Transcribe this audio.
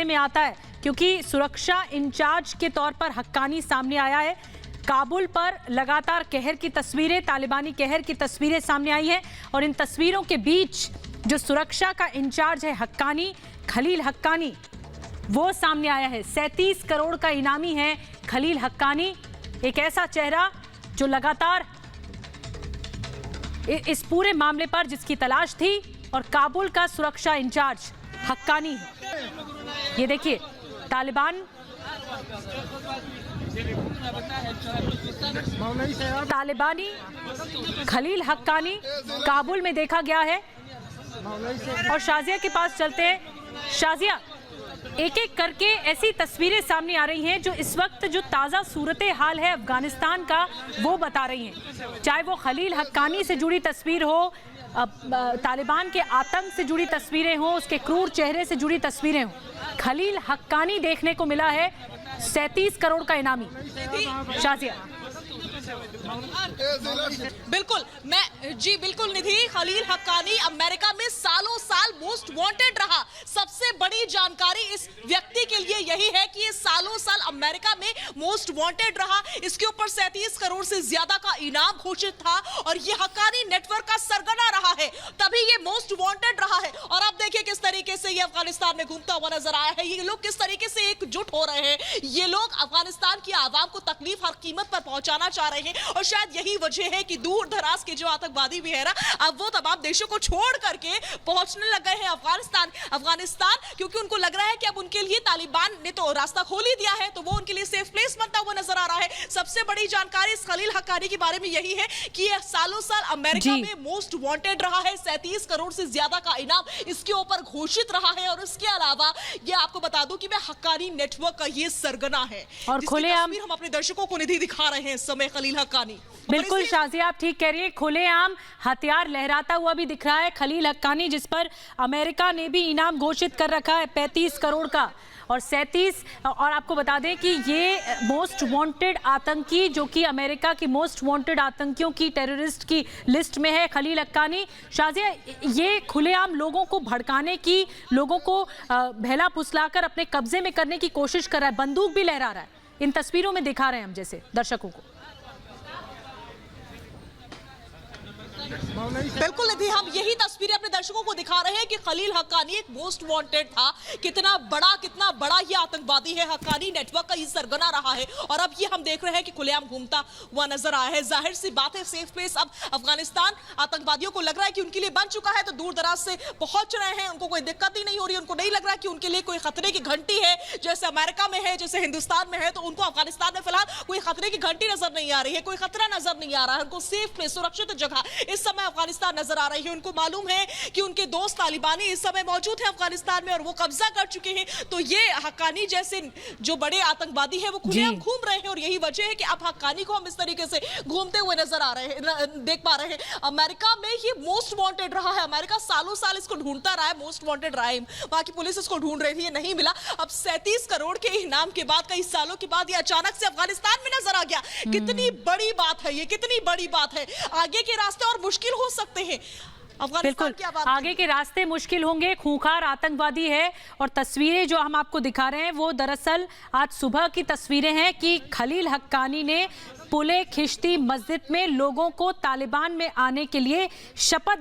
में आता है क्योंकि सुरक्षा इंचार्ज के तौर पर हक्कानी सामने आया है। काबुल पर लगातार कहर की तस्वीरें, तालिबानी कहर की तस्वीरें सामने आई हैं और इन तस्वीरों के बीच जो सुरक्षा का इंचार्ज है हक्कानी, खलील हक्कानी, वो सामने आया है। 37 करोड़ का इनामी है खलील हक्कानी, एक ऐसा चेहरा जो लगातार इस पूरे मामले पर जिसकी तलाश थी और काबुल का सुरक्षा इंचार्ज हक्कानी है। ये देखिए, तालिबानी खलील हक्कानी काबुल में देखा गया है। और शाजिया के पास चलते हैं। शाजिया, एक एक करके ऐसी तस्वीरें सामने आ रही हैं जो इस वक्त जो ताज़ा सूरत हाल है अफगानिस्तान का वो बता रही हैं। चाहे वो खलील हक्कानी से जुड़ी तस्वीर हो, तालिबान के आतंक से जुड़ी तस्वीरें हो, उसके क्रूर चेहरे से जुड़ी तस्वीरें हो, खलील हक्कानी देखने को मिला है 37 करोड़ का इनामी। शाजिया। बिल्कुल निधि, खलील हक्कानी अमेरिका में सालों साल मोस्ट वांटेड रहा। सबसे बड़ी जानकारी इस व्यक्ति के लिए यही है कि ये सालों साल अमेरिका में मोस्ट वांटेड रहा। इसके ऊपर 37 करोड़ से ज्यादा का इनाम घोषित था और ये हक्कानी नेटवर्क का सरगना रहा है, तभी ये मोस्ट वांटेड रहा है। और अब देखिए किस तरीके से ये अफगानिस्तान में घूमता हुआ नजर आया है। ये लोग किस तरीके से एकजुट हो रहे हैं। ये लोग अफगानिस्तान की आवाम को तकलीफ हर कीमत पर पहुंचाना चाह रहे हैं और शायद यही वजह है कि दूर दराज के जो आतंकवादी भी है ना, अब वो तमाम देशों को छोड़ करके पहुंचने लग गए हैं अफगानिस्तान, क्योंकि उनको लग रहा है कि अब उनके लिए तालिबान ने तो रास्ता खोल ही दिया है, तो वो उनके लिए सेफ प्लेस बनता हुआ नजर आ रहा है। सबसे बड़ी जानकारी इस खलील हक्कानी के बारे में यही है कि ये सालों साल अमेरिका में मोस्ट वांटेड रहा है। 37 करोड़ से ज्यादा का इनाम इसके ऊपर घोषित रहा है और इसके अलावा ये आपको बता दूं कि मैं हक्कानी नेटवर्क का ये सरगना है और खुलेआम हम अपने दर्शकों को निधि दिखा रहे हैं इस समय खलील हक्कानी। बिल्कुल शाजिया, आप ठीक कह रही है, खुलेआम हथियार लहराता हुआ भी दिख रहा है खलील हक्कानी, जिस पर अमेरिका ने भी इनाम घोषित कर रखा है 35 करोड़ का और 37। और आपको बता दें कि ये मोस्ट वांटेड आतंकी, जो कि अमेरिका की मोस्ट वांटेड आतंकियों की, टेररिस्ट की लिस्ट में है खलील हक्कानी। शाजिया, ये खुलेआम लोगों को भड़काने की, लोगों को बहला फुसलाकर अपने कब्जे में करने की कोशिश कर रहा है, बंदूक भी लहरा रहा है। इन तस्वीरों में दिखा रहे हैं हम जैसे दर्शकों को। बिल्कुल निधि, हम यही तस्वीरें अपने दर्शकों को दिखा रहे हैं कि खलील हक्कानी एक मोस्ट वांटेड था। कितना बड़ा ये आतंकवादी है, हक्कानी नेटवर्क का ये सरगना रहा है और अब ये हम देख रहे हैं कि खुलेआम घूमता हुआ नजर आया है। जाहिर सी बात है, सेफ प्लेस अब अफगानिस्तान आतंकवादियों को लग रहा है कि उनके लिए बन चुका है, तो दूर दराज से पहुंच रहे हैं, उनको कोई दिक्कत ही नहीं हो रही। उनको नहीं लग रहा कि उनके लिए कोई खतरे की घंटी है, जैसे अमेरिका में है, जैसे हिंदुस्तान में है, तो उनको अफगानिस्तान में फिलहाल कोई खतरे की घंटी नजर नहीं आ रही है, कोई खतरा नजर नहीं आ रहा है। उनको सेफ प्लेस, सुरक्षित जगह इस समय अफगानिस्तान नजर आ रही है। उनको मालूम है कि उनके दोस्त तालिबानी इस समय मौजूद हैं अफगानिस्तान में और वो कब्जा कर चुके हैं, तो ये हक्कानी जैसे जो बड़े आतंकवादी हैं वो खुलेआम घूम रहे हैं और यही वजह है कि अब हक्कानी को हम इस तरीके से घूमते हुए नजर आ रहे हैं, देख पा रहे हैं। अमेरिका में ये मोस्ट वांटेड रहा है, अमेरिका सालों साल इसको ढूंढता रहा है, मोस्ट वांटेड रहा है, वहां की पुलिस इसको ढूंढ रही थी, ये नहीं मिला। अब 37 करोड़ के इनाम के बाद, कई सालों के बाद ये अचानक से अफगानिस्तान में नजर आ गया। कितनी बड़ी बात है ये, कितनी बड़ी बात है। आगे के रास्ते और मुश्किल हो सकते हैं। बिल्कुल, आगे के रास्ते मुश्किल होंगे। खूंखार आतंकवादी है और तस्वीरें जो हम आपको दिखा रहे हैं वो दरअसल आज सुबह की तस्वीरें हैं कि खलील हक्कानी ने पुले खिश्ती मस्जिद में लोगों को तालिबान में आने के लिए शपथ